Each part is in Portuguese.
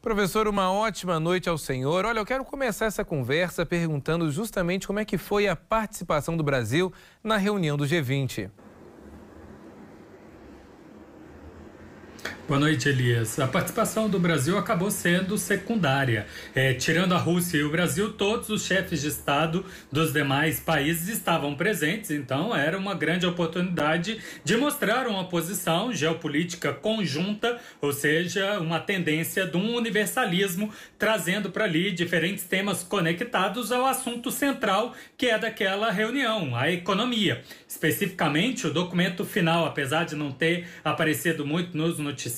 Professor, uma ótima noite ao senhor. Olha, eu quero começar essa conversa perguntando justamente como é que foi a participação do Brasil na reunião do G20. Boa noite, Elias. A participação do Brasil acabou sendo secundária. Tirando a Rússia e o Brasil, todos os chefes de Estado dos demais países estavam presentes, então era uma grande oportunidade de mostrar uma posição geopolítica conjunta, ou seja, uma tendência de um universalismo, trazendo para ali diferentes temas conectados ao assunto central que é daquela reunião, a economia. Especificamente, o documento final, apesar de não ter aparecido muito nos noticiários,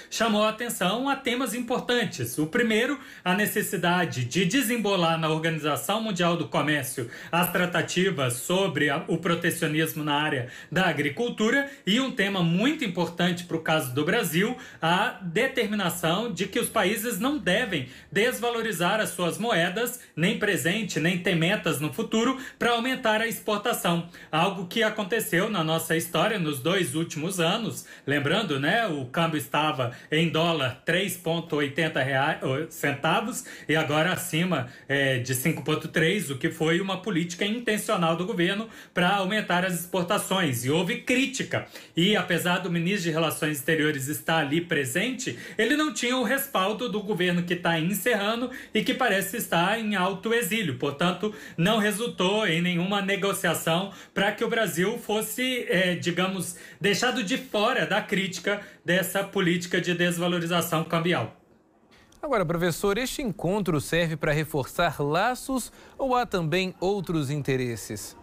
chamou a atenção a temas importantes. O primeiro, a necessidade de desembolar na Organização Mundial do Comércio as tratativas sobre o protecionismo na área da agricultura, e um tema muito importante para o caso do Brasil, a determinação de que os países não devem desvalorizar as suas moedas, nem presente, nem ter metas no futuro, para aumentar a exportação. Algo que aconteceu na nossa história nos 2 últimos anos. Lembrando, né, o câmbio estava em dólar 3,80 centavos e agora acima de 5,3, o que foi uma política intencional do governo para aumentar as exportações. E houve crítica. E apesar do ministro de Relações Exteriores estar ali presente, ele não tinha o respaldo do governo que está encerrando e que parece estar em alto exílio. Portanto, não resultou em nenhuma negociação para que o Brasil fosse, digamos, deixado de fora da crítica dessa política de desvalorização cambial. Agora, professor, este encontro serve para reforçar laços ou há também outros interesses?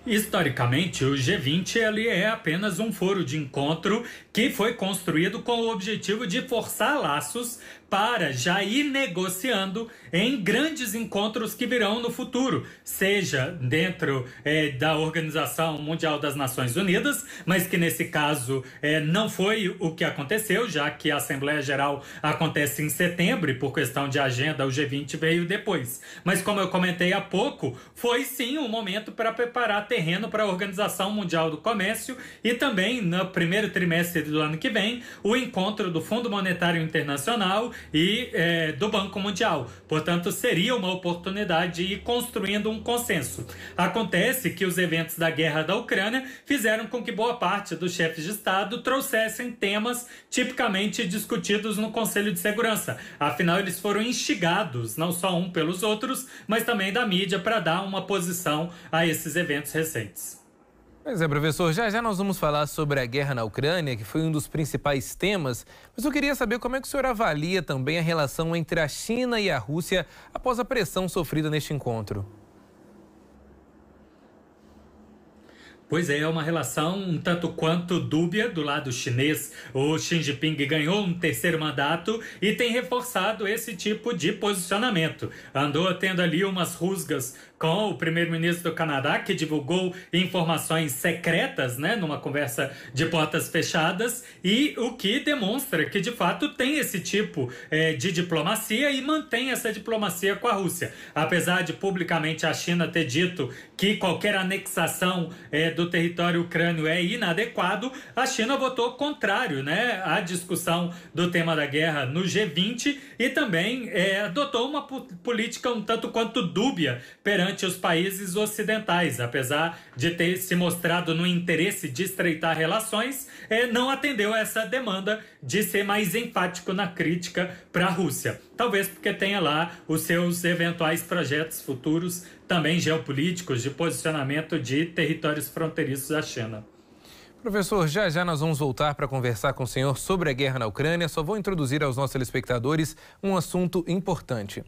Historicamente, o G20 ele é apenas um foro de encontro que foi construído com o objetivo de forçar laços para já ir negociando em grandes encontros que virão no futuro, seja dentro da Organização Mundial das Nações Unidas, mas que nesse caso não foi o que aconteceu, já que a Assembleia Geral acontece em setembro e por questão de agenda o G20 veio depois. Mas como eu comentei há pouco, foi sim um momento para preparar terreno para a Organização Mundial do Comércio e também no primeiro trimestre do ano que vem o encontro do Fundo Monetário Internacional e do Banco Mundial. Portanto, seria uma oportunidade de ir construindo um consenso. Acontece que os eventos da guerra da Ucrânia fizeram com que boa parte dos chefes de Estado trouxessem temas tipicamente discutidos no Conselho de Segurança. Afinal, eles foram instigados, não só um pelos outros, mas também da mídia, para dar uma posição a esses eventos recentes. Pois é, professor, já nós vamos falar sobre a guerra na Ucrânia, que foi um dos principais temas, mas eu queria saber como é que o senhor avalia também a relação entre a China e a Rússia após a pressão sofrida neste encontro. Pois é uma relação um tanto quanto dúbia do lado chinês. O Xi Jinping ganhou um 3º mandato e tem reforçado esse tipo de posicionamento. Andou tendo ali umas rusgas com o primeiro-ministro do Canadá, que divulgou informações secretas, né, numa conversa de portas fechadas, e o que demonstra que, de fato, tem esse tipo de diplomacia e mantém essa diplomacia com a Rússia. Apesar de publicamente a China ter dito que qualquer anexação do território ucrânio é inadequado, a China votou contrário, né, à discussão do tema da guerra no G20 e também adotou uma política um tanto quanto dúbia perante os países ocidentais. Apesar de ter se mostrado no interesse de estreitar relações, não atendeu a essa demanda de ser mais enfático na crítica para a Rússia. Talvez porque tenha lá os seus eventuais projetos futuros, também geopolíticos, de posicionamento de territórios fronteiriços da China. Professor, já nós vamos voltar para conversar com o senhor sobre a guerra na Ucrânia. Só vou introduzir aos nossos telespectadores um assunto importante.